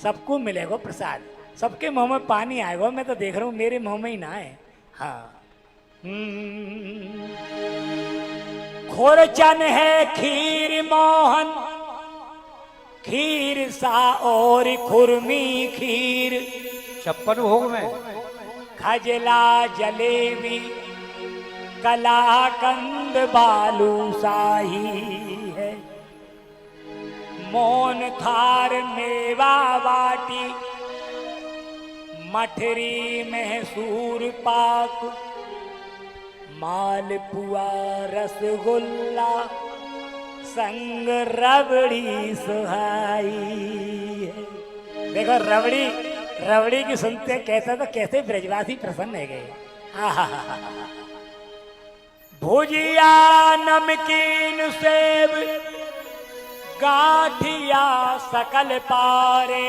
सबको मिलेगा प्रसाद, सबके मुंह में पानी आएगा। मैं तो देख रहा हूं मेरे मुंह में ही ना है। हाँ। खोरचन है खीर मोहन, खीर सा और खुरमी खीर, 56 भोग में खजला जलेबी कलाकंद बालूशाही है। मोन थार मेवा बाटी, मठरी मैसूर पाक, मालपुआ रसगुल्ला संग रबड़ी सुहाई है। देखो रबड़ी, रबड़ी की सुनते कहता तो कैसे ब्रजवासी प्रसन्न है गए। भुजिया नमकीन सेब गाठिया सकल पारे,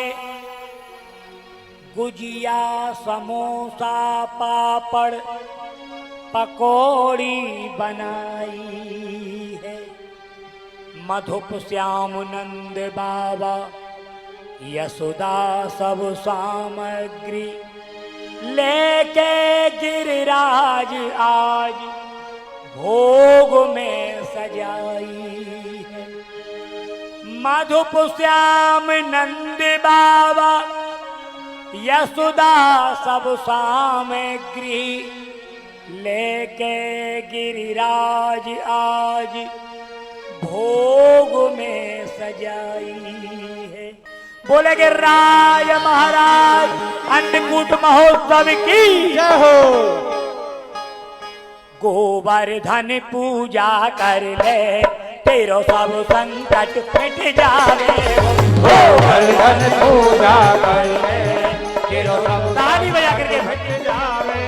गुजिया समोसा पापड़ पकौड़ी बनाई है। मधुप श्याम नंद बाबा यशोदा सब सामग्री, लेके गिरिराज आज भोग में सजाई है। मधुप श्याम नंद बाबा यशोदा सब सामग्री, लेके गिरिराज आज भोग में सजाई है। बोले गिरिराज महाराज अन्नकूट महोत्सव की जय हो। गोवर्धन पूजा कर ले, तेरो सब संकट मिट जावे। गोवर्धन पूजा कर ले, तेरो सब ताली बजा करके मिट जावे।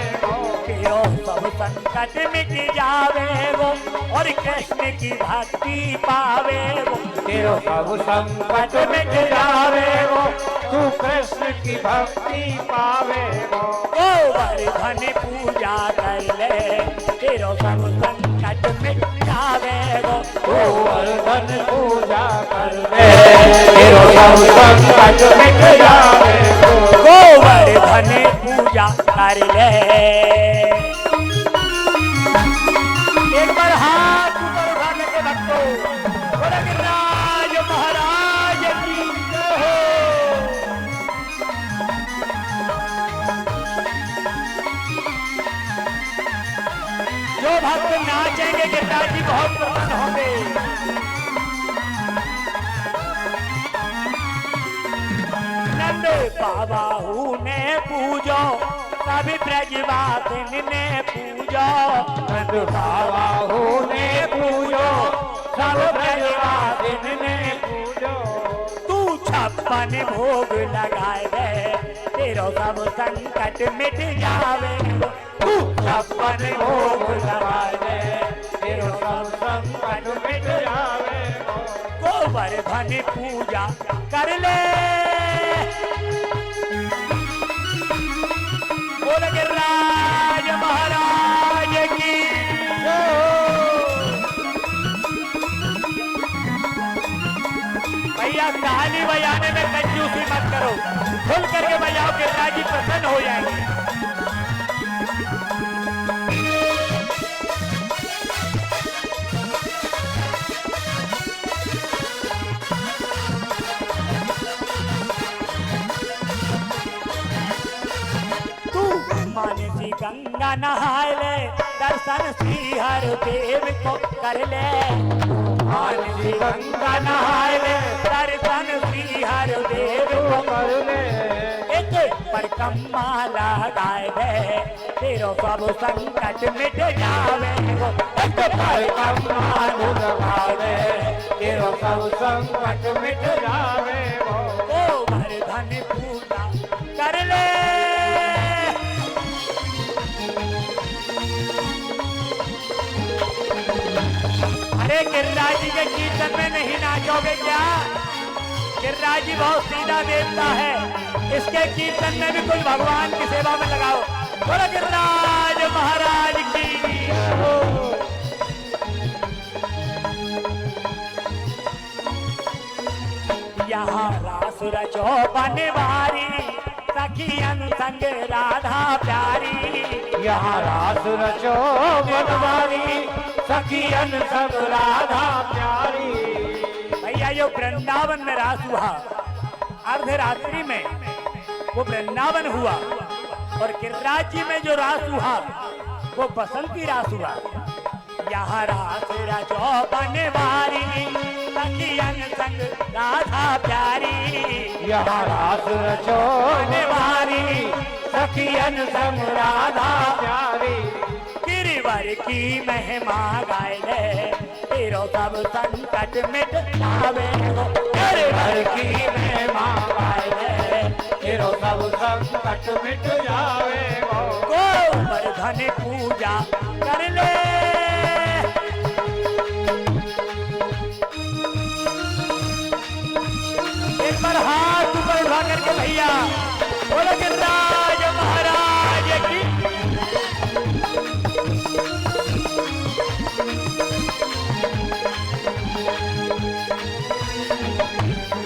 तेरो सब संकट मिट जावे वो, और कृष्ण की भक्ति पावे वो। तेरो सब संकट मिट जावे वो, तू कृष्ण की भक्ति पावे वो। गोवर्धन पूजा कर ले, तेरो सब संकट मिट जावे वो। गोवर्धन पूजा कर ले, तेरो सब संकट मिट जावे वो। गोवर्धन पूजा कर ले। एक बार हाथ ऊपर उठा करके भक्तों, बोले गिरिराज महाराज की जय हो। जो भक्त नाचेंगे गिरिराज जी बहुत प्रसन्न होंगे। नंद बाबा ने पूजो, सभी ब्रजवासिन ने पूजो। नंद बाबा ने पूजो, सब ब्रजवासिन ने पूजो। तू 56 भोग लगाए दे, तेरो सब संकट मिट जावे। तू 56 भोग लगाए दे, तेरो सब संकट मिट जावे। गोवर्धन पूजा कर ले। बोल गिरिराज महाराज की जय हो। भैया ताली बजाने में कंजूसी मत करो, खुल करके बजाओ, गिरिराज जी प्रसन्न हो जाएंगे। मानसी गंगा नहाए ले, दर्शन श्री हर देव को कर ले। मानसी गंगा नहाए ले, दर्शन श्री हर देव को कर ले। एक परिक्रमा लगाए दे, तेरो सब संकट मिट जावे। एक परिक्रमा लगाए दे, तेरो सब संकट मिट जावे। गोवर्धन पूजा कर ले। अरे गिरिराज जी के कीर्तन में नहीं नाचोगे क्या? गिरिराज जी बहुत सीधा देवता है, इसके कीर्तन में भी कुछ भगवान की सेवा में लगाओ। बोलो गिरिराज महाराज की। यहाँ रास रचो बनवारी सखियन संग राधा प्यारी। यहाँ रास रचो बनवारी सखियन संग राधा प्यारी। भैया जो वृंदावन में रास हुआ अर्धरात्रि में, वो वृंदावन हुआ, और गिरिराज जी में जो रास हुआ वो बसंती रास हुआ। यहाँ रास रचो बनवारी सखियन संग राधा प्यारी। यहाँ रास रचो बनवारी सखियन संग राधा प्यारी। गिरिवर की महिमा गायले तेरो सब संकट मिट जावे गो। गिरिवर की महिमा गायले तेरो सब संकट मिट जावे गो। गोवर्धन पूजा कर ले एक बार हाथ ऊपर उठा करके भैया बोलो गिरिराज महाराज की।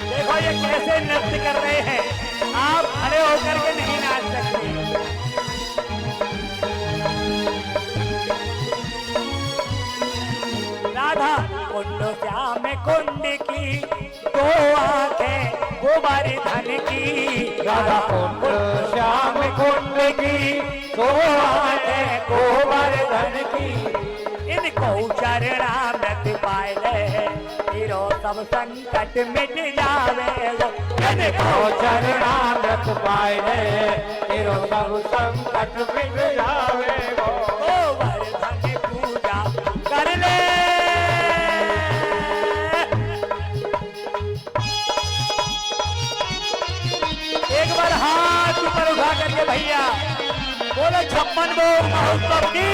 देखो ये कैसे नृत्य कर रहे हैं, आप खड़े होकर के नहीं नाच सकते। राधा कुंड श्याम कुंड की दो आंखें गोवर्धन की। राधा कुंड श्याम कुंड की दो आंखें गोवर्धन की। इनको चरणामृत पाए तेरो सब संकट मिट जावे गो। इनको चरणामृत पाए तेरो सब संकट मिट जावे गो। गोवर्धन पूजा कर ले एक बार हाथ ऊपर उठा करके भैया बोलो 56 भोग महोत्सव की।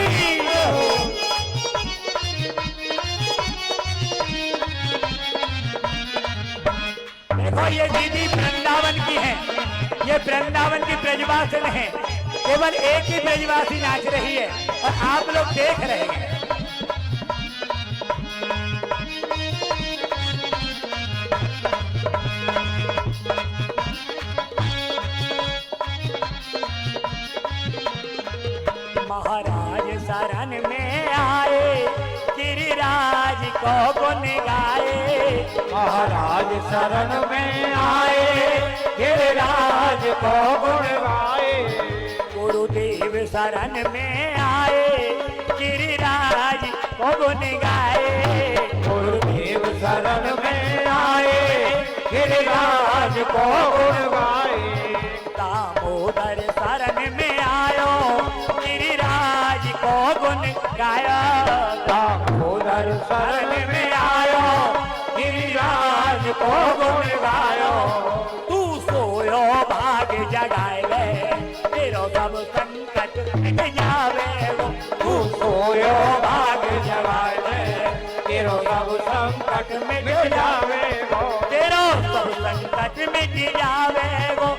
देखो ये दीदी वृंदावन की है, ये वृंदावन की ब्रजवासिन है, केवल एक ही ब्रजवासी नाच रही है और आप लोग देख रहे हैं। महाराज शरण में आए गिरिराज को गुन गाए। महाराज शरण में आए गिरिराज को गुण गाए। गुरुदेव शरण में आए गिरिराज को गुन गाए। गुरुदेव शरण में आए गिरिराज को गुण गाए। दामोदर शरण में आयो गिरिराज को गुन गाया। दामोदर शरण में आयो गिरिराज को गुण गायो। तू सोयो भाग जगाए ले तेरो सब संकट मिट जावे गो। तू सोयो भाग जगाए ले तेरो सब संकट मिट जावे गो। तेरो सब संकट मिट जावे गो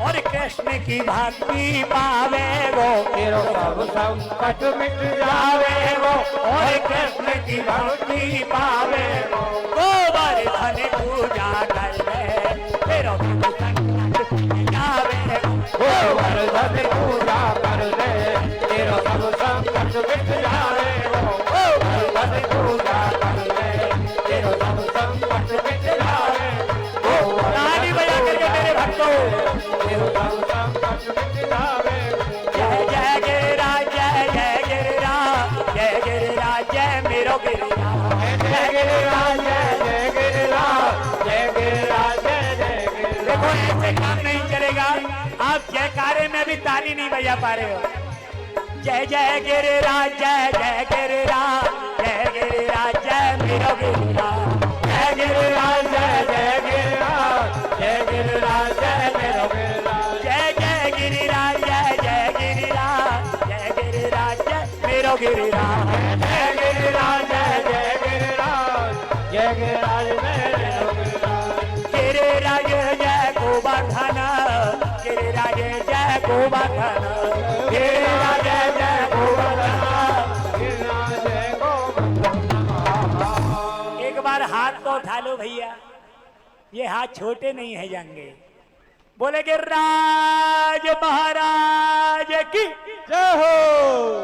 और कृष्ण की भक्ति पावे गो। तेरो सब संकट मिट जावे गो और कृष्ण की भक्ति पावे गो। गोवर्धन पूजा कर ले तेरो सब संकट मिट जावे गो। गोवर्धन पूजा कर ले तेरो सब संकट मिट जावे गो। गोवर्धन पूजा कर ले तेरो सब संकट मिट जावे गो। ताली बजा करके मेरे भक्तों तेरो सब संकट मिट जावे गो। जय जय गिरिराज जय जय गिरिराज जय गिरिराज जय मेरो गिरिराज। जय गिरिराज जय गिरिराज जय गिरिराज जय गिरिराज। देखो ऐसे काम नहीं चलेगा, आप जयकारे में भी ताली नहीं बजा पा रहे हो। जय जय गिरिराज जय जय गिरिराज जय गिरिराज जय मेरो गिरिराज। जय गिरिराज जय गिरिराज जय गिरिराज जय मेरो गिरिराज। जय जय गिरिराज जय जय गिरिराज जय गिरिराज जय मेरो गिरिराज। जय गिरिराज जय गिरिराज जय गिरिराज मेरो गिरिराज। गिरिराज जय गोवर्धन गिरिराज जय गोवर्धन गिरिराज जय गोवर्धन। गिरिराज जय गोवर्धन। एक बार हाथ तो उठा लो भैया, ये हाथ छोटे नहीं है जाएंगे। बोले गिरिराज महाराज की जय हो,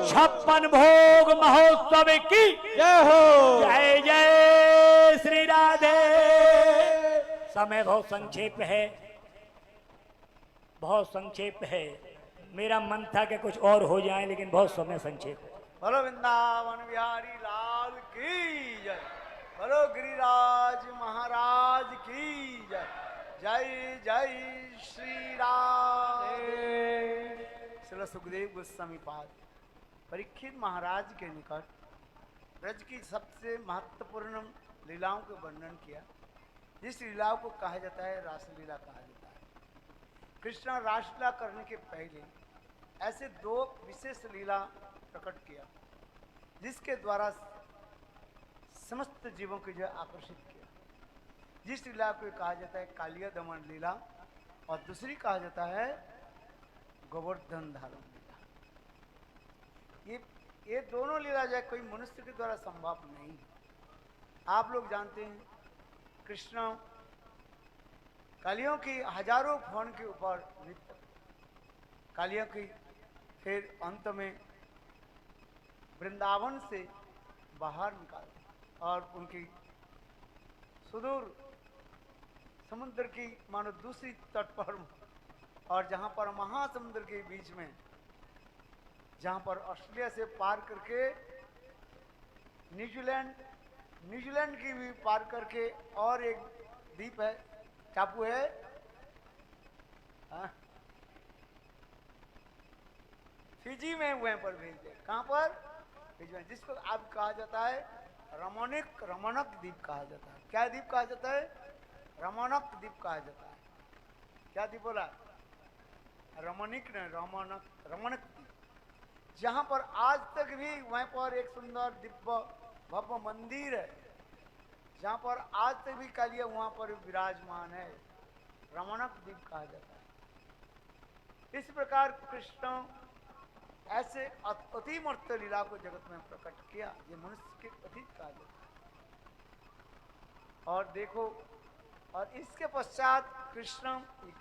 56 भोग महोत्सव की जय हो, जय जय श्री राधे। समय बहुत संक्षेप है, बहुत संक्षेप है। मेरा मन था कि कुछ और हो जाए, लेकिन बहुत समय संक्षेप है। बोलो वृंदावन बिहारी लाल की जय, बोलो गिरिराज महाराज की जय, जय जय श्री राधे। श्री सुखदेव गोस्वामी पाद परीक्षित महाराज के निकट ब्रज की सबसे महत्वपूर्ण लीलाओं के वर्णन किया, जिस लीलाओं को कहा जाता है रासलीला कहा जाता है। कृष्ण रासलीला करने के पहले ऐसे दो विशेष लीला प्रकट किया, जिसके द्वारा समस्त जीवों को जो आकर्षित किया। जिस लीला को कहा जाता है कालिया दमन लीला, और दूसरी कहा जाता है गोवर्धन धारण लीला। ये दोनों लीला जो है कोई मनुष्य के द्वारा संभव नहीं है। आप लोग जानते हैं कृष्ण कालियों की हजारों फौन के ऊपर नृत्य, कालियों की फिर अंत में वृंदावन से बाहर निकाल और उनकी सुदूर समुद्र की मानो दूसरी तट पर, और जहां पर महासमुद्र के बीच में, जहां पर ऑस्ट्रेलिया से पार करके न्यूजीलैंड की भी पार करके और एक द्वीप है, टापू है, फिजी में वहीं पर भेज दे। कहां पर? फिजी में, जिसको अब कहा जाता है रमणक द्वीप कहा जाता है। क्या द्वीप कहा जाता है? रमणक द्वीप कहा जाता है। क्या द्वीप बोला? रमणिक ने रमणक द्वीप, जहां पर आज तक भी वहीं पर एक सुंदर दिव्य भव्य मंदिर है, जहां पर आज तक भी कालिया वहां पर विराजमान है। रमणक द्वीप कहा जाता है। इस प्रकार कृष्ण ऐसे अतिमर्त्य लीला को जगत में प्रकट किया, ये मनुष्य के अतीत कहा जाता है। और देखो, और इसके पश्चात कृष्ण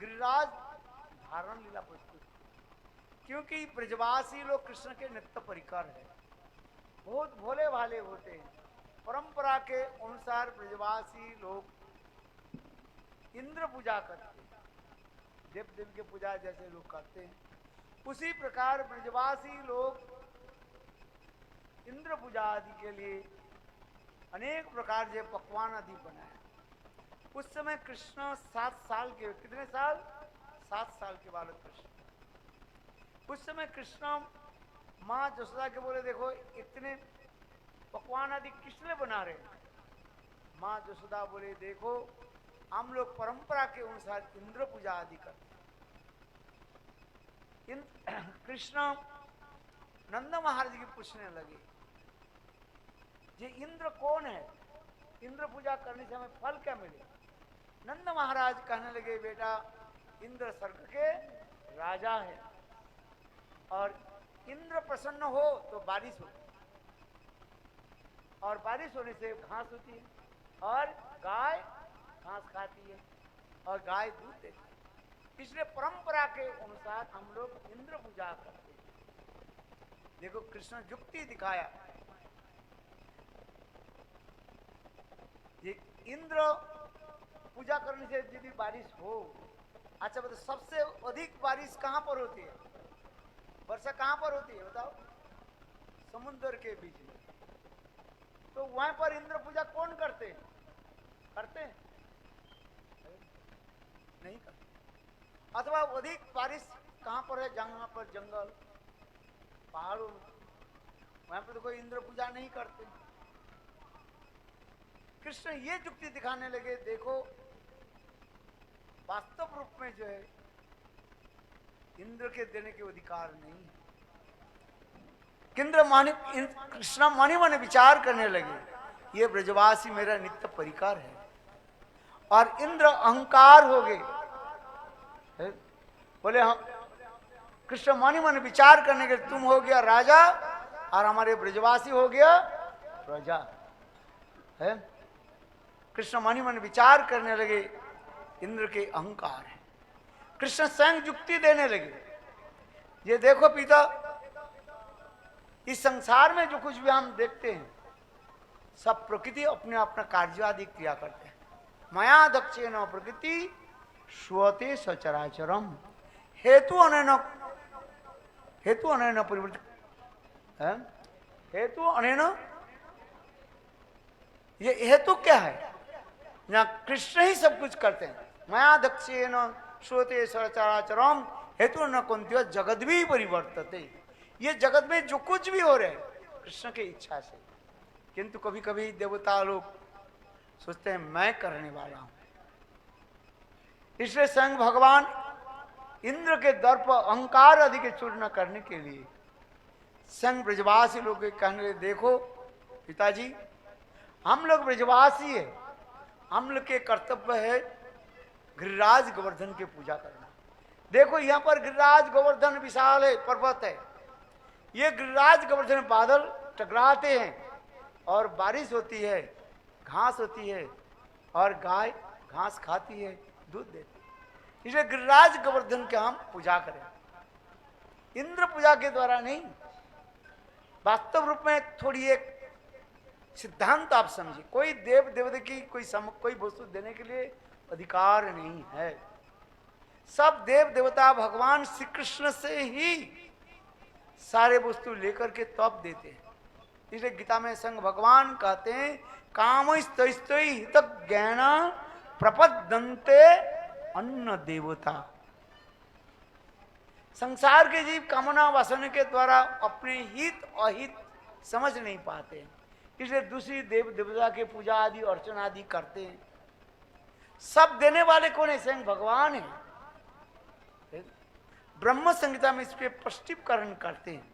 गिरिराज धारण लीला प्रस्तुत, क्योंकि ब्रजवासी लोग कृष्ण के नित्य परिकर है, बहुत भोले भाले होते हैं। परंपरा के अनुसार ब्रजवासी लोग इंद्र पूजा करते हैं, देव देव की पूजा जैसे लोग करते हैं, उसी प्रकार ब्रजवासी लोग इंद्र पूजा आदि के लिए अनेक प्रकार के पकवान आदि बनाए। उस समय कृष्ण 7 साल के, कितने साल? 7 साल के बालक कृष्ण। उस समय कृष्ण माँ जसोदा के बोले, देखो इतने पकवान आदि किस लिए बना रहे हैं? माँ जसोदा बोले, देखो हम लोग परंपरा के अनुसार इंद्र पूजा आदि करते। कृष्ण नंद महाराज की पूछने लगे, ये इंद्र कौन है? इंद्र पूजा करने से हमें फल क्या मिले? नंद महाराज कहने लगे, बेटा इंद्र स्वर्ग के राजा है, और इंद्र प्रसन्न हो तो बारिश होती है, और बारिश होने से घास होती है, और गाय घास खाती है, और गाय दूध देती है। इसलिए परंपरा के अनुसार हम लोग इंद्र पूजा करते हैं। देखो कृष्ण युक्ति दिखाया, ये इंद्र पूजा करने से यदि बारिश हो, अच्छा बताओ सबसे अधिक बारिश कहां पर होती है? वर्षा कहां पर होती है बताओ? समुद्र के बीच में। तो वहां पर इंद्र पूजा कौन करते हैं? करते हैं? नहीं करते। अथवा अधिक बारिश कहां पर है? जहां पर जंगल पहाड़ों में, वहां पर तो कोई इंद्र पूजा नहीं करते। कृष्ण ये युक्ति दिखाने लगे, देखो वास्तव रूप में जो है इंद्र के देने के अधिकार नहीं है। कृष्ण मानी मन विचार करने लगे, ये ब्रजवासी मेरा नित्य परिकर है, और इंद्र अहंकार हो गए। बोले हम कृष्ण मानी मन विचार करने के, तुम हो गया राजा और हमारे ब्रजवासी हो गया प्रजा है। कृष्ण मानी मन विचार करने लगे, इंद्र के अहंकार है। कृष्ण स्वयं युक्ति देने लगे, ये देखो पिता, इस संसार में जो कुछ भी हम देखते हैं सब प्रकृति अपने अपना कार्य आदि क्रिया करते हैं। मया दक्षेण प्रकृति श्वते सचराचरम हेतु अनेन परिवर्तित, हेतु अनेन, ये हेतु क्या है? यहाँ कृष्ण ही सब कुछ करते हैं। मया दक्षेण श्रोते सचराचरम हेतु न कुंत्य जगत भी परिवर्तते, ये जगत में जो कुछ भी हो रहा है कृष्ण की इच्छा से। किंतु कभी कभी देवता लोग सोचते हैं मैं करने वाला हूं, इसलिए स्वयं भगवान इंद्र के दर्प अहंकार आदि के चूर्ण करने के लिए स्वयं ब्रजवासी लोग कहने लगे, देखो पिताजी हम लोग ब्रजवासी है, हम लोग के कर्तव्य है गिरिराज गोवर्धन की पूजा करना। देखो यहाँ पर गिरिराज गोवर्धन विशाल है, पर्वत है, ये गिरिराज गोवर्धन बादल टकराते हैं और बारिश होती है, घास होती है और गाय घास खाती है, दूध देती है। इसलिए गिरिराज गोवर्धन के हम पूजा करें, इंद्र पूजा के द्वारा नहीं। वास्तव रूप में थोड़ी एक सिद्धांत आप समझिए, कोई देव देवता की कोई वस्तु देने के लिए अधिकार नहीं है। सब देव देवता भगवान श्री कृष्ण से ही सारे वस्तु लेकर के तब देते हैं। इसलिए गीता में संग भगवान कहते हैं कामस्तै हित ज्ञान प्रपद्यन्ते अन्न देवता। संसार के जीव कामना वासना के द्वारा अपने हित अहित समझ नहीं पाते, इसलिए दूसरी देव देवता के पूजा आदि अर्चना आदि करते हैं। सब देने वाले कौन है? स्वयं भगवान है। ब्रह्म संहिता में इसके स्पष्टीकरण करते हैं।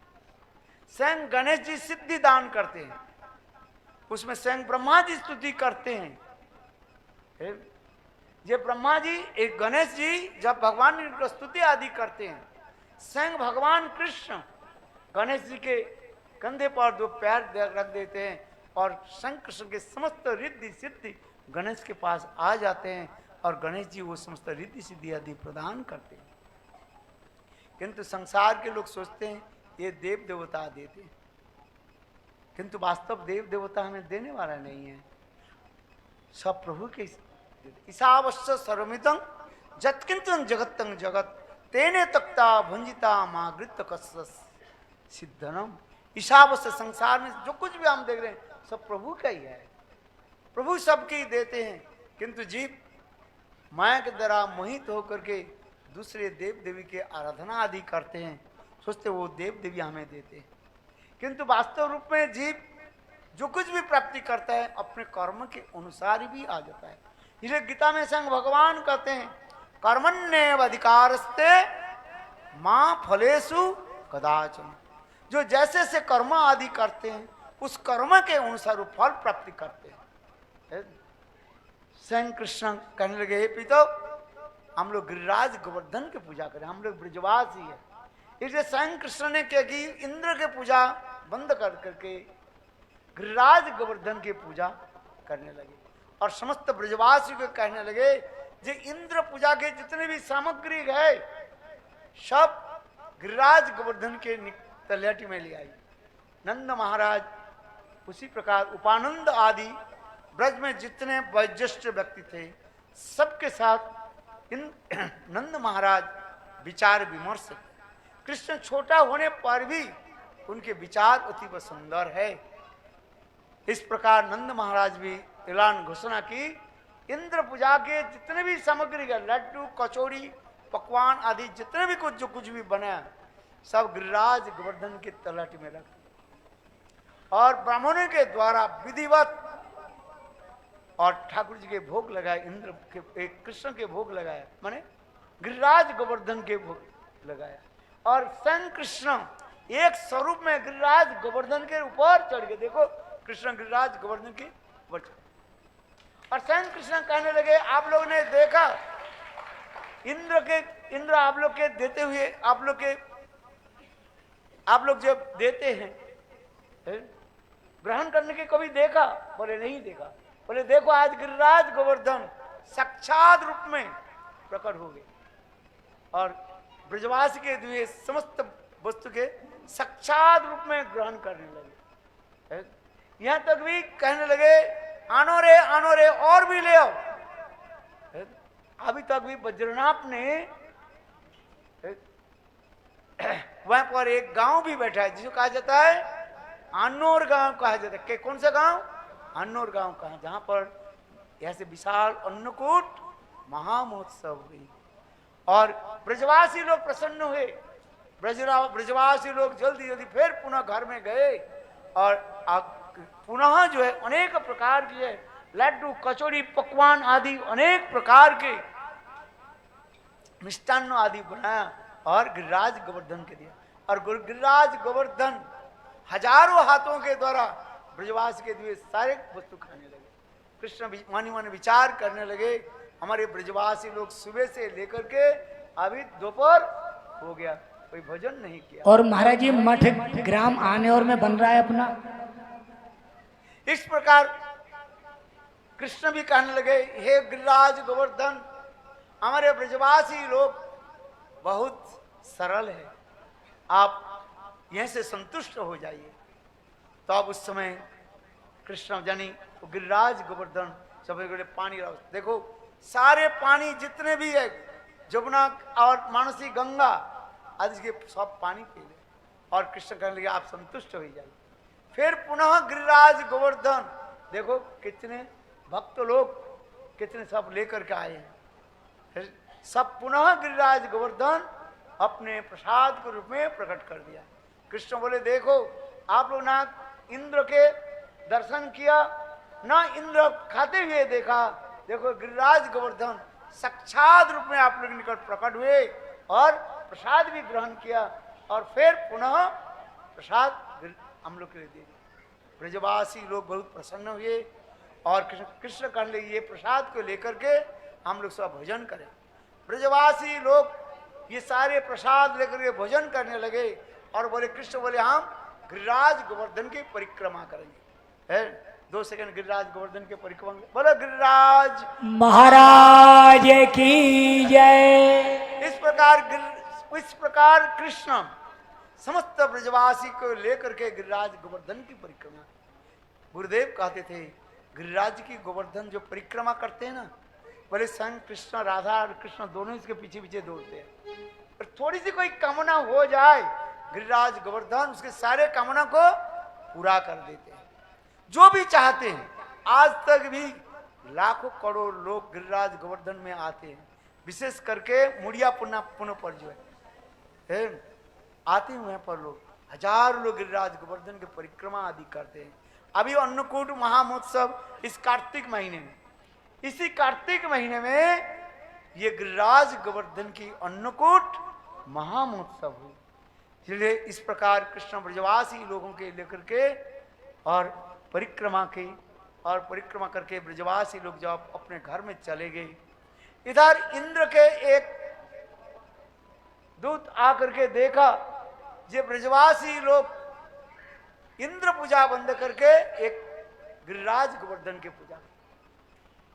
स्वयं गणेश जी सिद्धि दान करते हैं, उसमें स्वयं ब्रह्मा जी स्तुति करते हैं। ये ब्रह्मा जी एक गणेश जी जब भगवान की स्तुति आदि करते हैं, स्वयं भगवान कृष्ण गणेश जी के कंधे पर दो पैर रख देते हैं और स्वयं कृष्ण के समस्त रिद्धि सिद्धि गणेश के पास आ जाते हैं और गणेश जी वो समस्त रिद्धि सिद्धि आदि प्रदान करते हैं। किंतु संसार के लोग सोचते हैं ये देव देवता देते हैं, किंतु वास्तव देव देवता हमें देने वाला नहीं है, सब प्रभु के। ईशावश्य सर्वमितं जत्किंचन जगत्तं जगत तेने तक्ता भंजिता मागृत कस्स सिद्धनम। ईशावश्य संसार में जो कुछ भी हम देख रहे हैं सब प्रभु का ही है, प्रभु सबके देते हैं। किंतु जीव माया के द्वारा मोहित होकर के दूसरे देव देवी के आराधना आदि करते हैं, सोचते वो देव देवी हमें देते हैं। किंतु वास्तव रूप में जीव जो कुछ भी प्राप्ति करता है अपने कर्म के अनुसार ही भी आ जाता है। इसलिए गीता में संग भगवान कहते हैं कर्मण्येव अधिकारस्ते मां फलेषु कदाचन। जो जैसे से कर्म आदि करते हैं उस कर्म के अनुसार फल प्राप्ति करते हैं। स्वयं कृष्ण कहने लगे हे पिता हम लोग गिरिराज गोवर्धन की पूजा करें, हम लोग ब्रजवासी है। इसलिए स्वयं कृष्ण ने क्या की, इंद्र के पूजा बंद कर करके गिरिराज गोवर्धन की पूजा करने लगे और समस्त ब्रजवासी को कहने लगे जे इंद्र पूजा के जितने भी सामग्री है सब गिरिराज गोवर्धन के तलहटी में ले आई। नंद महाराज उसी प्रकार उपानंद आदि ब्रज में जितने वैज्येष्ठ व्यक्ति थे सबके साथ नंद महाराज विचार विमर्श। कृष्ण छोटा होने पर भी उनके विचार अति सुंदर है। इस प्रकार नंद महाराज भी ऐलान घोषणा की इंद्र पूजा के जितने भी सामग्री है लड्डू कचौड़ी पकवान आदि जितने भी कुछ जो कुछ भी बना सब गिरिराज गोवर्धन के तलहटी में रख और ब्राह्मणों के द्वारा विधिवत और ठाकुर जी के भोग लगाए, इंद्र के कृष्ण के भोग लगाया, माने गिरिराज गोवर्धन के भोग लगाया और स्वयं कृष्ण एक स्वरूप में गिरिराज गोवर्धन के ऊपर चढ़ गए। देखो कृष्ण गिरिराज गोवर्धन के ऊपर चढ़ और स्वयं कृष्ण कहने लगे आप लोग ने देखा इंद्र आप लोग के देते हुए आप लोग जब देते हैं ग्रहण करने के कभी देखा? बोले नहीं देखा। बोले देखो आज गिरिराज गोवर्धन साक्षात रूप में प्रकट हो गए। और ब्रजवासी के दिए समस्त वस्तु के साक्षात रूप में ग्रहण करने लगे। यहां तक भी कहने लगे आनो रे और भी ले आओ। अभी तक भी वज्रनाथ ने वहां पर एक गांव भी बैठा है जिसको कहा जाता है अन्नौर गांव कहा जाता है। कौन सा गांव? अन्नौर गांव कहा, जहां पर ऐसे विशाल अन्नकूट महामहोत्सव हुई और ब्रजवासी लोग प्रसन्न हुए। ब्रजवासी लोग जल्दी जल्दी फिर पुनः घर में गए और पुनः जो है अनेक प्रकार की है लड्डू कचौड़ी पकवान आदि अनेक प्रकार के मिष्टान्न आदि बनाया और गिरिराज गोवर्धन के दिया। और गिरिराज गोवर्धन हजारों हाथों के द्वारा ब्रजवास के दिए सारे वस्तु खाने लगे। कृष्ण मानी मानी विचार करने लगे हमारे ब्रजवासी लोग सुबह से लेकर के अभी दोपहर हो गया, कोई भोजन नहीं किया। और महाराज जी मठ ग्राम आनेर में बन रहा है अपना। इस प्रकार कृष्ण भी कहने लगे हे गिरिराज गोवर्धन, हमारे ब्रजवासी लोग बहुत सरल है, आप यहीं से संतुष्ट हो जाइए। तो अब उस समय कृष्ण जानी तो गिरिराज गोवर्धन सब पानी रहो। देखो सारे पानी जितने भी है जमुना और मानसी गंगा आदि के सब पानी पी ले और कृष्ण कहने लगे आप संतुष्ट हो जाइए। फिर पुनः गिरिराज गोवर्धन देखो कितने भक्त लोग कितने सब लेकर के आए हैं। फिर सब पुनः गिरिराज गोवर्धन अपने प्रसाद के रूप में प्रकट कर दिया। कृष्ण बोले देखो आप लोग ना इंद्र के दर्शन किया ना इंद्र खाते हुए देखा, देखो गिरिराज गोवर्धन साक्षात रूप में आप लोग निकट प्रकट हुए और प्रसाद भी ग्रहण किया और फिर पुनः प्रसाद हम लोग के लिए दे दिया। ब्रजवासी लोग बहुत प्रसन्न हुए और कृष्ण कहने लगे ये प्रसाद को लेकर के हम लोग सब भोजन करें। ब्रजवासी लोग ये सारे प्रसाद लेकर के भोजन करने लगे और बोले कृष्ण बोले हम गिरिराज गोवर्धन की परिक्रमा करेंगे। है 2 सेकंड गिरिराज गोवर्धन के परिक्रमा बोलो गिरिराज महाराज की जय। इस प्रकार कृष्ण समस्त ब्रजवासी को लेकर के गिरिराज गोवर्धन की परिक्रमा। गुरुदेव कहते थे गिरिराज की गोवर्धन जो परिक्रमा करते हैं ना, बोले संग कृष्ण राधा और कृष्ण दोनों इसके पीछे पीछे दौड़ते हैं और थोड़ी सी कोई कामना हो जाए गिरिराज गोवर्धन उसके सारे कामना को पूरा कर देते हैं जो भी चाहते हैं। आज तक भी लाखों करोड़ लोग गिरिराज गोवर्धन में आते हैं, विशेष करके मुड़िया पुनः पर जो है आते हैं वहां पर लोग हजारों लोग गिरिराज गोवर्धन की परिक्रमा आदि करते हैं। अभी अन्नकूट महामहोत्सव इस कार्तिक महीने में, इसी कार्तिक महीने में ये गिरिराज गोवर्धन की अन्नकूट महामहोत्सव हुई। इसलिए इस प्रकार कृष्ण ब्रजवासी लोगों के लेकर के और परिक्रमा की और परिक्रमा करके ब्रजवासी लोग जब अपने घर में चले गए, इधर इंद्र के एक दूत आकर के देखा जे ब्रजवासी लोग इंद्र पूजा बंद करके एक गिरिराज गोवर्धन की पूजा।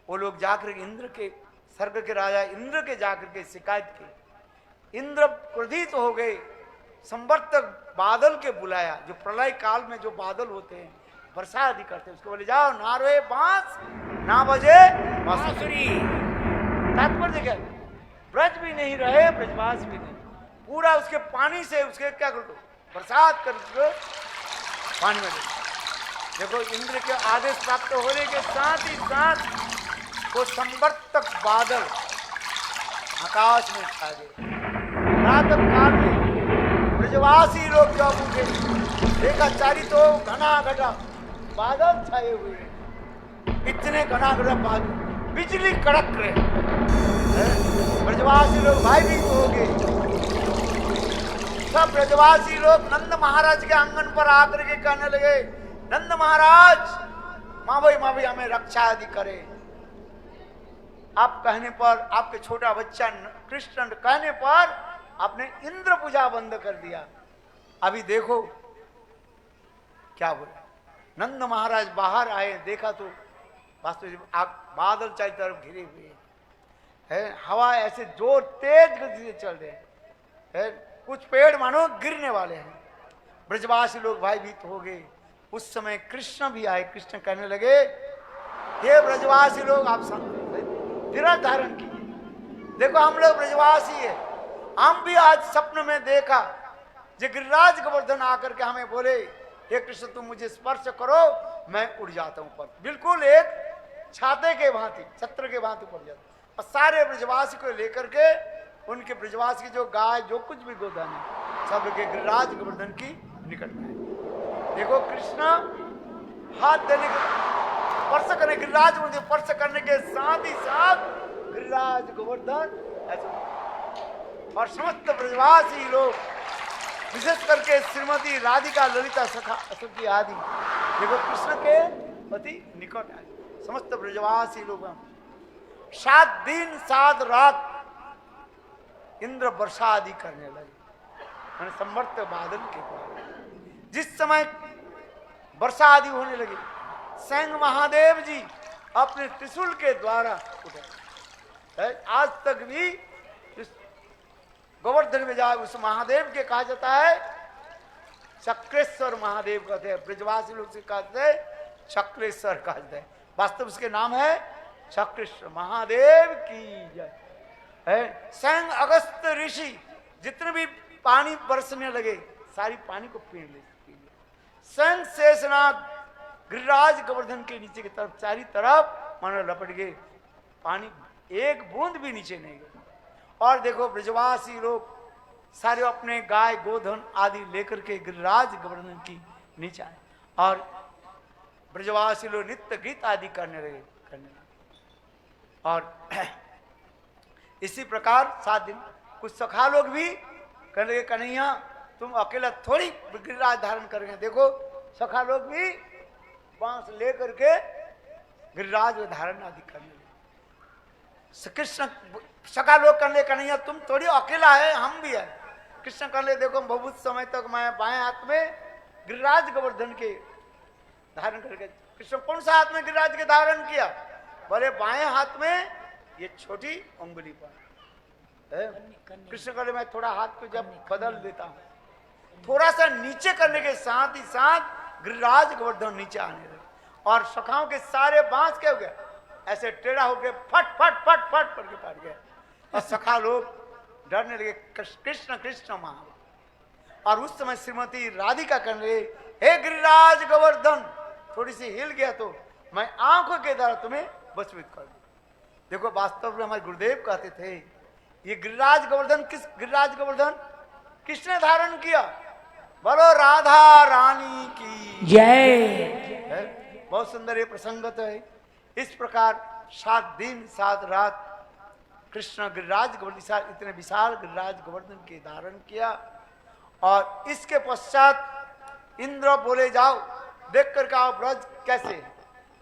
वो लोग जाकर इंद्र के स्वर्ग के राजा इंद्र के जाकर के शिकायत की। इंद्र क्रोधित हो गए, संवर्तक बादल के बुलाया, जो प्रलय काल में जो बादल होते हैं वर्षा आदि करते हैं, उसको बोले जाओ ना रोए बांस ना बजे बांसुरी। तात्पर्य क्या, ब्रज भी नहीं रहे ब्रजवास भी नहीं, पूरा उसके पानी से उसके क्या कर दो बरसात कर पानी में देखो। इंद्र के आदेश प्राप्त होने के साथ ही साथ वो संवर्तक बादल आकाश में छा गए। प्रातः काल में ब्रजवासी लोग जब उठे देखा चारी तो घना घटा बादल छाए हुए, इतने घना घटा बादल बिजली कड़क रहे। ब्रजवासी लोग भयभीत हो गए। सब ब्रजवासी लोग नंद महाराज के आंगन पर आकर के कहने लगे नंद महाराज माँ भाई हमें रक्षा आदि करे। आप कहने पर आपके छोटा बच्चा कृष्ण कहने पर आपने इंद्र पूजा बंद कर दिया। अभी देखो क्या बोले। नंद महाराज बाहर आए, देखा तो वास्तविक बादल चारों तरफ घिरे हुए है, हवा ऐसे जोर तेज गति से चल रहे हैं, है, कुछ पेड़ मानो गिरने वाले हैं। ब्रजवासी लोग भयभीत हो गए। उस समय कृष्ण भी आए। कृष्ण कहने लगे, हे ब्रजवासी लोग, आप धीरज धारण कीजिए। देखो हम लोग ब्रजवासी है, हम भी आज सपन में देखा जो गिरिराज गोवर्धन आकर के हमें बोले, हे कृष्ण तुम मुझे स्पर्श करो, मैं उड़ जाता हूं ऊपर, बिल्कुल एक छाते के भांति, छत्र के भांति पड़ जाता। और सारे ब्रजवासी को लेकर के, उनके ब्रजवासी की जो गाय जो कुछ भी गोधन है, सब के गिरिराज गोवर्धन की निकट में। देखो कृष्ण हाथ देने के, स्पर्श करने, गिरिराज गोवर्धन स्पर्श करने के साथ ही साथ गिरिराज गोवर्धन ऐसे, और समस्त ब्रजवासी लोग, विशेष करके श्रीमती राधिका, ललिता, सखा, सखी आदि, देखो कृष्ण के अति निकट आए। समस्त ब्रजवासी लोग 7 दिन 7 रात इंद्र वर्षा आदि करने लगे, समर्थ बादल के द्वारा। जिस समय वर्षा आदि होने लगी, स्वयं महादेव जी अपने त्रिशूल के द्वारा उठे। आज तक भी गोवर्धन में जाए उस महादेव के कहा जाता है चक्रेश्वर महादेव कहते हैं। ब्रजवासी लोग से कहते हैं चक्रेश्वर कहते हैं, वास्तव उसके नाम है चक्रेश्वर महादेव की जय है। स्वयं अगस्त ऋषि जितने भी पानी बरसने लगे, सारी पानी को पी ले। स्वयं शेषनाग गिरिराज गोवर्धन के नीचे की तरफ चारी तरफ मानो लपट गए, पानी एक बूंद भी नीचे नहीं गया। और देखो ब्रजवासी लोग सारे अपने गाय गोधन आदि लेकर के गिरिराज गोवर्धन की नीचे आए, और ब्रजवासी लोग नित्य गीत आदि करने लगे। और इसी प्रकार 7 दिन कुछ सखा लोग भी कहने लगे, कन्हैया तुम अकेला थोड़ी गिरिराज धारण करेंगे। देखो सखा लोग भी बांस लेकर के गिरिराज धारण आदि करने लगे। कृष्ण सखा लोग कहने, कन्हैया तुम थोड़ी अकेला है, हम भी है। कृष्ण कहने, देखो बहुत समय तक मैं बाएं हाथ में गिरिराज गोवर्धन के धारण करके। कृष्ण कौन सा हाथ में गिरिराज के धारण किया? बोले बाएं हाथ में ये छोटी उंगली पर। कृष्ण कहले, मैं थोड़ा हाथ को जब बदल देता हूं, थोड़ा सा नीचे करने के साथ ही साथ गिरिराज गोवर्धन नीचे आने लगे, और सखाओं के सारे बांस क्या हो गया, ऐसे टेढ़ा होके फट फट फट फट करके पड़ गया। और सखा लोग डरने लगे, कृष्ण कृष्ण महा। और उस समय श्रीमती राधिका कहने लगे, हे गिरिराज गोवर्धन, थोड़ी सी हिल गया तो मैं आंखों के द्वारा तुम्हें बचवित कर दूं। देखो वास्तव में हमारे गुरुदेव कहते थे, ये गिरिराज गोवर्धन गिरिराज गोवर्धन किसने धारण किया? बोलो राधा रानी की जय। बहुत सुंदर ये प्रसंगत है। इस प्रकार 7 दिन 7 रात कृष्ण गिरिराज गोवर्धन, इतने विशाल गिरिराज गोवर्धन के धारण किया। और इसके पश्चात इंद्र बोले, जाओ देख कर आओ ब्रज कैसे।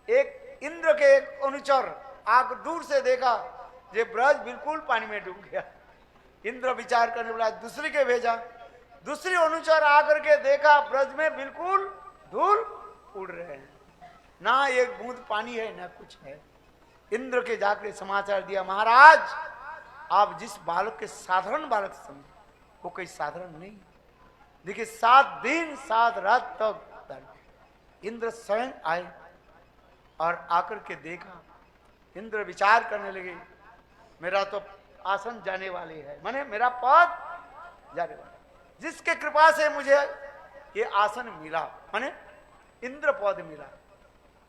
एक इंद्र के एक अनुचर आग दूर से देखा, ये ब्रज बिल्कुल पानी में डूब गया। इंद्र विचार करने वाला दूसरी के भेजा, दूसरी अनुचर आकर के देखा, ब्रज में बिल्कुल धूल उड़ रहे हैं, ना एक बूंद पानी है ना कुछ है। इंद्र के जाकर समाचार दिया, महाराज आप जिस बालक के साधारण बालक समझे, वो कोई साधारण नहीं। देखिए 7 दिन 7 रात तक इंद्र स्वयं आए और आकर के देखा। इंद्र विचार करने लगे, मेरा तो आसन जाने वाले है, माने मेरा पद जाने वाला, जिसके कृपा से मुझे ये आसन मिला, माने इंद्र पद मिला।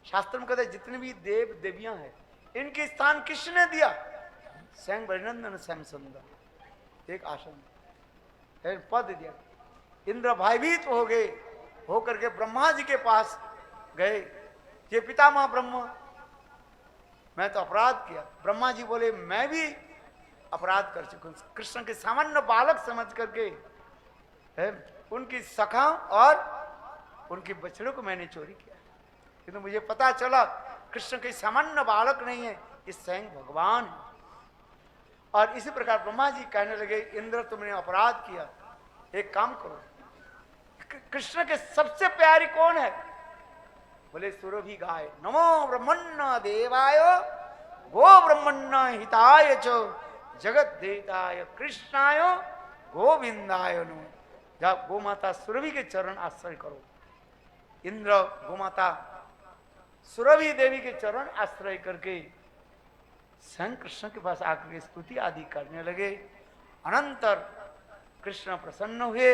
शास्त्र में कहते जितने भी देव देवियां हैं, इनके स्थान किसने दिया? स्वयं वरिनंदन स्वयं सुंदर एक आसन पद दिया। इंद्र भयभीत हो गए, होकर के ब्रह्मा जी के पास गए, ये पितामह ब्रह्मा मैं तो अपराध किया। ब्रह्मा जी बोले, मैं भी अपराध कर चुका हूं। कृष्ण के सामान्य बालक समझ करके उनकी सखा और उनकी बछड़ों को मैंने चोरी किया, किंतु मुझे पता चला कृष्ण के सामान्य बालक नहीं है, ये स्वयं भगवान है। और इसी प्रकार ब्रह्मा जी कहने लगे, इंद्र तुमने अपराध किया, एक काम करो, कृष्ण के सबसे प्यारी कौन है? बोले सुरभि गाय। नमो ब्रह्मण्य देवाय गो ब्रह्मण्य हिताय च जगत देताय कृष्णाय गोविंदाय नमः। जब गो माता सुरभि के चरण आश्रय करो, इंद्र गो माता सुरभि देवी के चरण आश्रय करके स्वयं कृष्ण के पास आकर स्तुति आदि करने लगे। अनंतर कृष्ण प्रसन्न हुए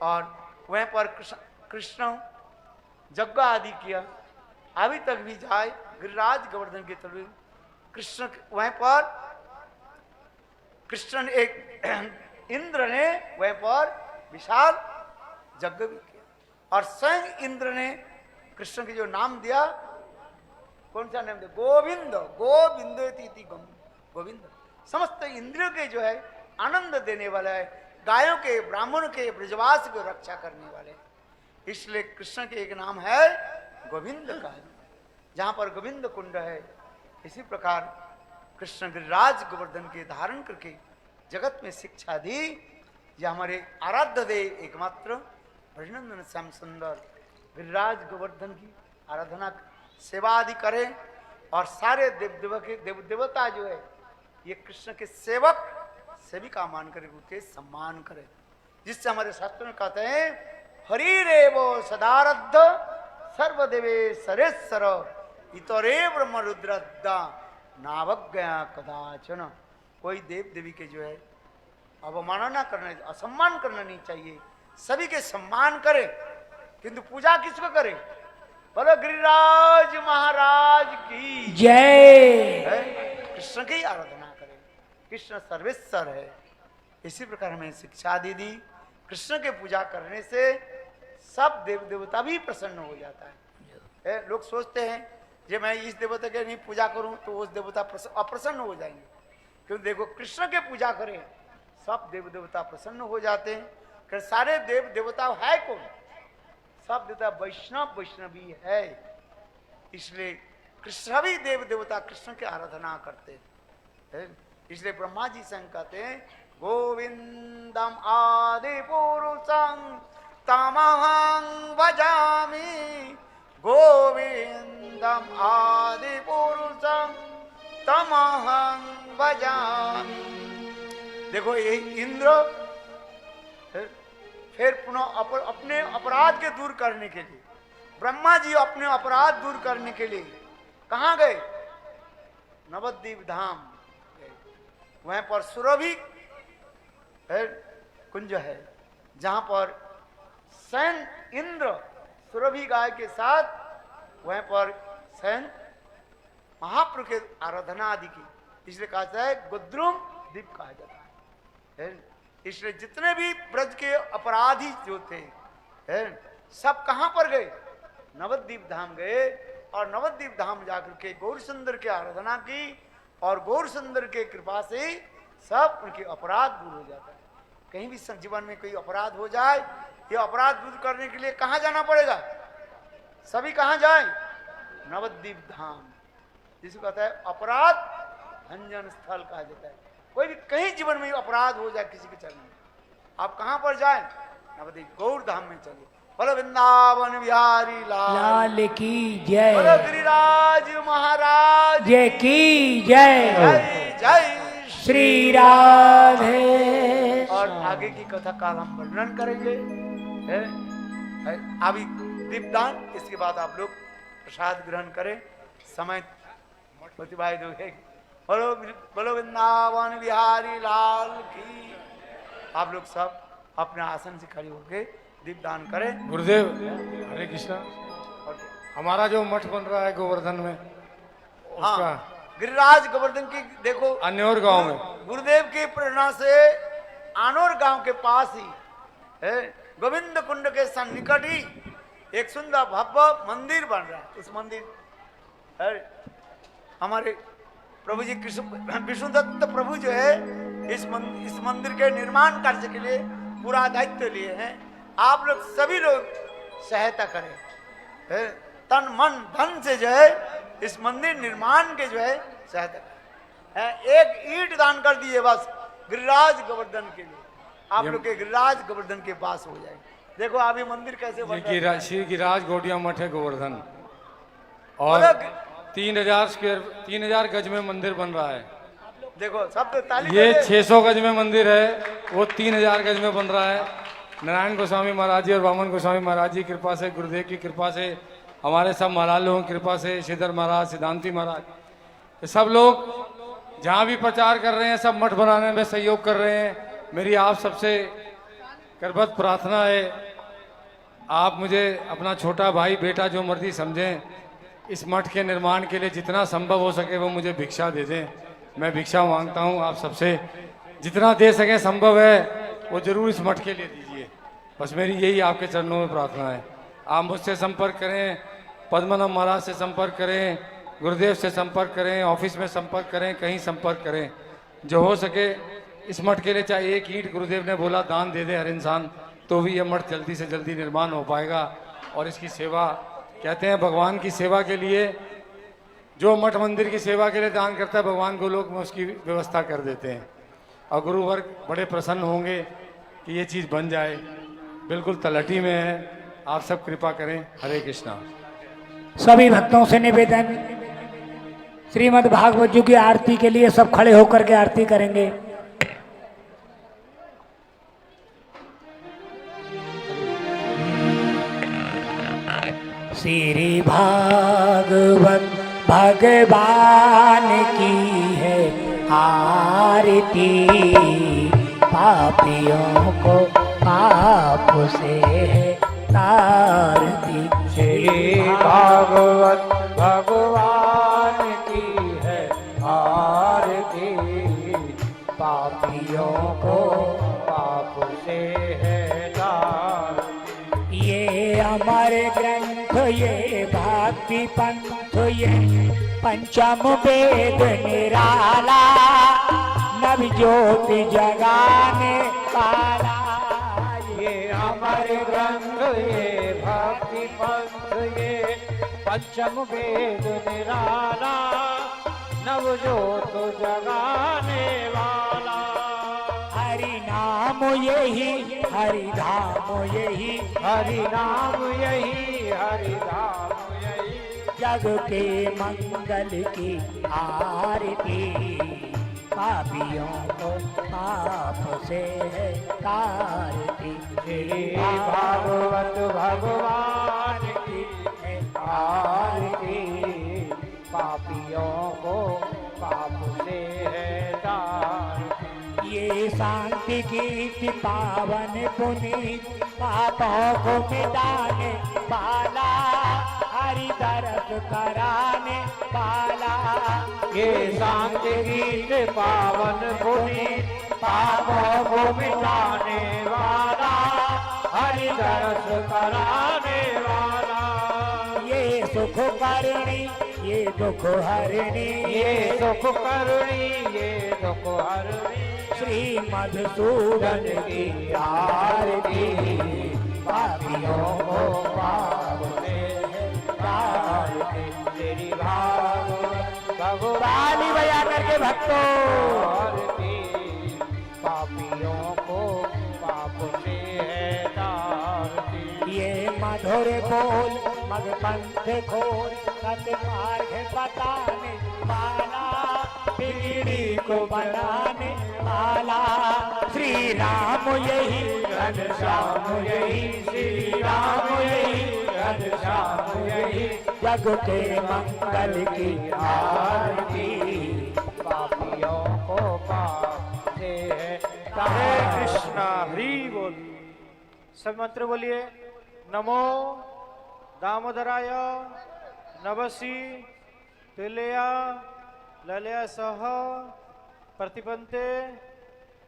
और वहीं पर कृष्ण यज्ञ आदि किया। अभी तक भी जाए गिरिराज गोवर्धन के तलवे कृष्ण वहीं पर कृष्ण एक इंद्र ने वहीं पर विशाल यज्ञ भी किया और स्वयं इंद्र ने कृष्ण के जो नाम दिया, कौन सा नाम दिया? गोविंद। गोविंद गोविंद समस्त इंद्रियों के जो है आनंद देने वाला है, गायों के ब्राह्मण के ब्रजवास को रक्षा करने वाले, इसलिए कृष्ण के एक नाम है गोविंद का, जहां पर गोविंद कुंड है। इसी प्रकार कृष्ण गिरिराज गोवर्धन के धारण करके जगत में शिक्षा दी। यह हमारे आराध्य देव एकमात्र ब्रजनंदन श्याम सुंदर गिरिराज गोवर्धन की आराधना सेवा आदि करें और सारे देव देवता जो है ये कृष्ण के सेवक सेविका मान कर उनके सम्मान करें, जिससे हमारे शास्त्र में कहते हैं हरि रेवो सदारद्ध सर्वदेवे सरेश्वर इतरे ब्रह्म रुद्रद्दा नावज्ञा कदाचन। कोई देव देवी के जो है अवमानना करना, असम्मान करना नहीं चाहिए, सभी के सम्मान करे, किंतु पूजा किसको करे? बोलो गिरिराज महाराज की जय। कृष्ण की आराधना करे, कृष्ण सर्वेश्वर है। इसी प्रकार हमें शिक्षा दी दी। कृष्ण के पूजा करने से सब देव देवता भी प्रसन्न हो जाता है। लोग सोचते हैं जे मैं इस देवता के नहीं पूजा करूं तो उस देवता अप्रसन्न हो जाएंगे, क्योंकि देखो कृष्ण के पूजा करें सब देव देवता प्रसन्न हो जाते हैं। कि सारे देव देवता है कौन? सब देवता वैष्णवी है, इसलिए कृष्ण भी देव देवता कृष्ण की आराधना करते हैं। इसलिए ब्रह्मा जी संग कहते हैं गोविंदम आदि पुरुषं तमहं भजामि, गोविंदम आदि पुरुषं तमहं भजामि। देखो ये इंद्र फिर पुनः अपने अपराध के दूर करने के लिए, ब्रह्मा जी अपने अपराध दूर करने के लिए कहाँ गए? नवद्वीप धाम गए। वहां पर सुरभि कुंज है, जहां पर स्वयं इंद्र सुरभि गाय के साथ वहां पर स्वयं महाप्रभु के आराधना आदि की, इसलिए कहा जाता है गुद्रुम द्वीप कहा जाता है। इसलिए जितने भी ब्रज के अपराधी जो थे सब कहां पर गए? नवद्वीप धाम गए और नवद्वीप धाम जाकर के गौर सुंदर की आराधना की और गौर सुंदर के कृपा से सब उनके अपराध दूर हो जाता है। कहीं भी जीवन में कोई अपराध हो जाए, ये अपराध दूर करने के लिए कहां जाना पड़ेगा? सभी कहां जाए? नवद्वीप धाम, जिसको कहता है अपराध भंजन स्थल कहा जाता है। कोई भी कहीं जीवन में अपराध हो जाए किसी के चरण में, आप कहां पर जाए? नवद्वीप गौर धाम में चलिए। बोलो वृंदावन बिहारी लाल की जय। बोलो गिरिराज महाराज जय की जय। जय जय श्री राधे। और आगे की कथा काल हम वर्णन करेंगे। अभी दीपदान, इसके बाद आप लोग प्रसाद ग्रहण करें, समय अतिबाहित हो गए। बोलो बोलो वृंदावन बिहारी लाल की। आप लोग सब अपने आसन से खड़े होके दीपदान करें। गुरुदेव हरे कृष्णा। हमारा जो मठ बन रहा है गोवर्धन में, उसका हाँ, गिरिराज गोवर्धन की देखो अन्योर गांव में गुरुदेव की प्रेरणा से आनोर गांव के पास ही है, गोविंद कुंड के सन्निकट ही एक सुंदर भव्य मंदिर बन रहा है। उस मंदिर हमारे प्रभु जी विष्णुदत्त प्रभु जो है इस मंदिर के निर्माण कार्य के लिए पूरा दायित्व लिए हैं। आप लोग सभी लोग सहायता करें, तन मन धन से जो है इस मंदिर निर्माण के जो है सहायता करें। एक ईंट दान कर दिए बस गिरिराज गोवर्धन के लिए, आप लोग के गिरिराज गोवर्धन के पास हो जाए। देखो अभी मंदिर कैसे बन रहा है। श्री गिरिराज गौड़िया मठ है गोवर्धन। और 3,000 गज में मंदिर बन रहा है। देखो सब तो ताली ये बजे। 600 गज में मंदिर है, वो 3,000 गज में बन रहा है। नारायण गोस्वामी महाराज जी और वामन गोस्वामी महाराज जी की कृपा से, गुरुदेव की कृपा से, हमारे सब महाराज लोगों की कृपा से, श्रीधर महाराज, सिद्धांति महाराज, ये सब लोग जहाँ भी प्रचार कर रहे हैं, सब मठ बनाने में सहयोग कर रहे हैं। मेरी आप सबसे करबद्ध प्रार्थना है, आप मुझे अपना छोटा भाई बेटा जो मर्जी समझें, इस मठ के निर्माण के लिए जितना संभव हो सके वो मुझे भिक्षा दे दें। मैं भिक्षा मांगता हूँ आप सबसे, जितना दे सके संभव है वो जरूर इस मठ के लिए दीजिए। बस मेरी यही आपके चरणों में प्रार्थना है। आप मुझसे संपर्क करें, पद्मनाभ महाराज से संपर्क करें, गुरुदेव से संपर्क करें, ऑफिस में संपर्क करें, कहीं संपर्क करें। जो हो सके इस मठ के लिए, चाहे एक ईंट गुरुदेव ने बोला दान दे दे हर इंसान, तो भी यह मठ जल्दी से जल्दी निर्माण हो पाएगा। और इसकी सेवा, कहते हैं भगवान की सेवा के लिए, जो मठ मंदिर की सेवा के लिए दान करता है, भगवान गोलोक में उसकी व्यवस्था कर देते हैं। और गुरुवर्ग बड़े प्रसन्न होंगे कि ये चीज़ बन जाए। बिल्कुल तलहटी में है, आप सब कृपा करें। हरे कृष्णा। सभी भक्तों से निवेदन, श्रीमद् भागवत जी की आरती के लिए सब खड़े होकर के आरती करेंगे। श्री भागवत भगवान की है आरती, पापियों को पाप से है तारती। श्री भागवत भगवान की है आरती, पापियों को पाप से है तारती। ये अमर ग्रंथ, ये भक्ति पंथ, ये पंचम वेद निराला, नव ज्योति जगाने वाला। ये अमर ग्रंथ, ये भक्ति पंथ, ये पंचम वेद निराला, नव ज्योत जगाने वाला। हरि नाम यही, हरि धाम यही, हरि नाम यही, हरि धाम यही, जग के मंगल की आरती, पापियों को पाप से है तारती। श्री भागवत भगवान की है आरती, पापियों को पाप से है तारती। ये शांति की पावन पुनीत, पापों को मिटाने वाला, हरि दरस कराने वाला। ये शांति गीत पावन पुनीत, पापों को मिटाने वाला, हरि दरस कराने वाला। ये सुख करणी, ये दुख हरणी, ये सुख करणी, ये दुख हरणी, श्री मधुसूदन की आरती, पापियों को पाप से है तारती। तेरी भागवत भगवान ताली बजा करके भक्तों, आरती, पापियों को पाप से है तारती। ये मधुर बोल मग पंथ खोल, सत मार्ग बताने वाला, पीढ़ी को बनाने वाला। श्री राम यही, घनश्याम यही, श्री राम यही, घनश्याम यही, जग के मंगल की आरती, पापियों को पाप से है हरे कृष्णा, हरि बोल। सब मंत्र बोलिए। नमो दामोदराय नवसी तुलया ललया सह प्रतिपन्ते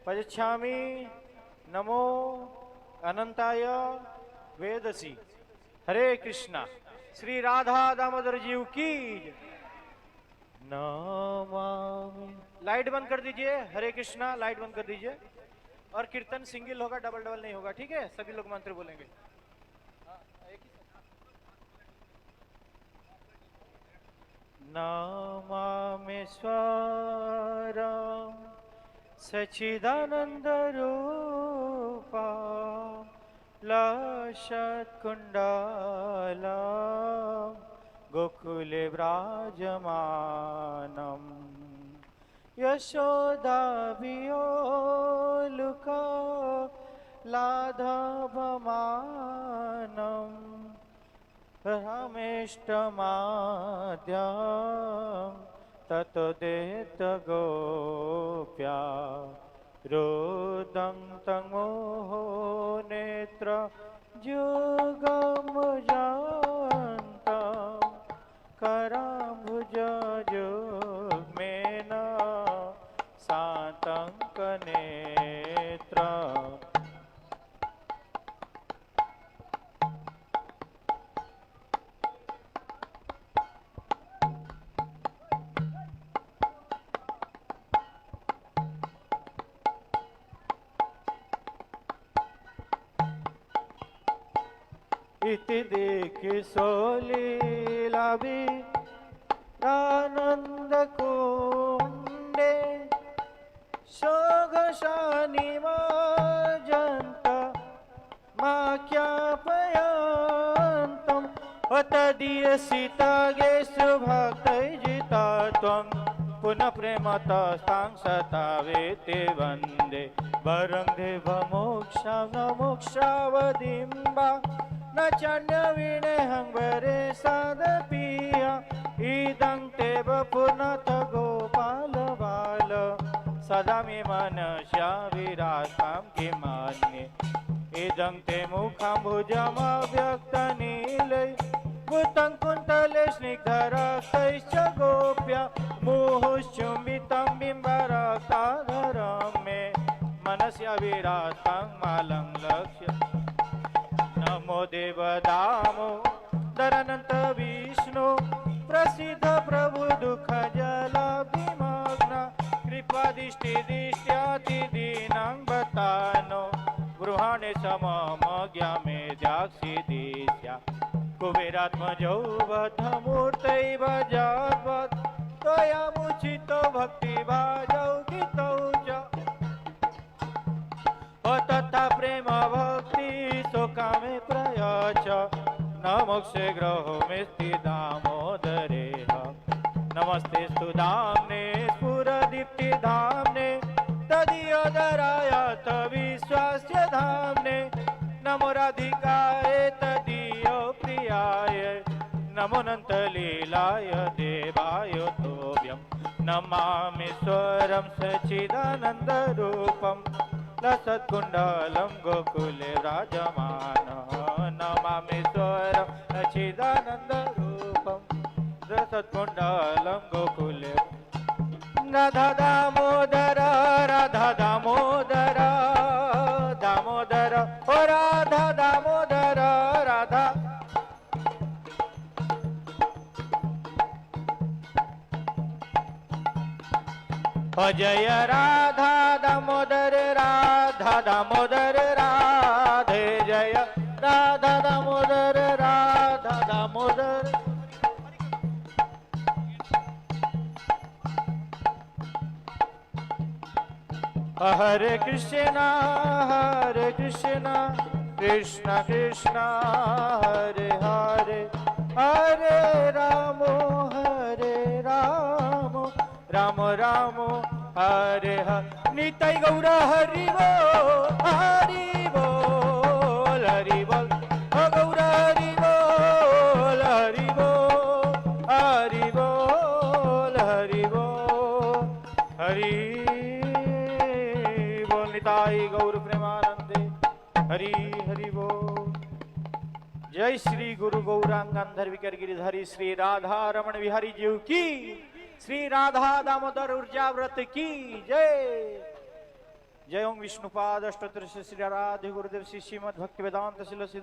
पजच्छामि, नमो अनंताय वेदसी। हरे कृष्णा। श्री राधा दामोदर जीव की जय। नमामि। लाइट बंद कर दीजिए। हरे कृष्णा, लाइट बंद कर दीजिए। और कीर्तन सिंगल होगा, डबल डबल नहीं होगा, ठीक है? सभी लोग मंत्र बोलेंगे। नामामेश्वरं सच्चिदानन्दरूपा लसत्कुण्डलं गोकुले विराजमानम् यशोदाभियोलुका लाघवमानम् रमेष्टमाद्यं ततोदेतगोप्या रोदं तमोहो नेत्र जुगमुजान्तं कराम्बुजयुग्मेन सातङ्कनेत्र इति देखि सोलीलाभि आनंद कुंडे शोघशानिमजन्त माख्यापयन्तम् अतदीयसितागेषु भक्तैर्जिता त्वं पुनः प्रेमतस्तां सतावेति वन्दे वरं देवमोक्षं न मोक्षावदिम्बा न चान्यविनेहं वरे सादपिया इदं तेव पुनः गोपाल बाल सदा मे मनस्या विराजतां किमान्ये इदं ते मुखाम्बुजमव्यक्तनीलै भूतं कुन्तले स्निग्धरक्तैश्च गोप्या मुहुश्चुम्बितं बिम्बरक्ताधरं मे मनस्या विराजतां मालं लक्ष्य नमो देव दामोदरनंत विष्णु प्रसिद्ध प्रभु दुख जलाभिमग्न कृपादिष्टि दिष्ट्यातिदीनां बतानो गृहाणे सममज्ञामे द्याक्षिदिस्या कुबेरात्मजौ बद्धमूर्तैव जाद्वत् त्वयामुचितो भक्तिभाजौ गीतौ च तथा प्रेम भक्ति शोकामे प्रयाच न मोक्षे ग्रहो मे दामोदरे नमस्ते सुदाम्ने स्फुरदीप्ति धाम्ने तदीयोदराय विश्वास्य धाम्ने नमो राधिकाय तदीयो प्रियाय नमो नन्तलीलाय देवाय तोभ्यं नमामीश्वरं सच्चिदानन्दरूपम् लसत्कुण्डलं गोकुले विराजमानः नमामीश्वरं सच्चिदानन्दरूपं लसत्कुण्डलं गोकुले राधा दामोदर राधा दामोदर दामोदर ओ राधा दामोदर राधा अजय राधा दामोदर राधा दामोदर राधे जय राधा दामोदर राधा दामोदर हरे कृष्ण कृष्ण कृष्ण हरे हरे हरे राम राम राम हरे हरे निताई गौर हरि बोल हरि बोल हरि बोल गौर हरि बोल हरि बोल हरि बोल हरि बोल हरि बोल निताई गौर प्रेमानंदे हरि हरि बोल। जय श्री गुरु गौरांग गंधर्व विकर गिरिधारी श्री राधा रमण बिहारी जीव की, श्री राधा दामोदर ऊर्जा व्रत की जय। जय ओम विष्णुपाद अष्टोत्तर श्री राधे गुरुदेव श्री श्रीमद् भक्ति वेदांत शिल श्री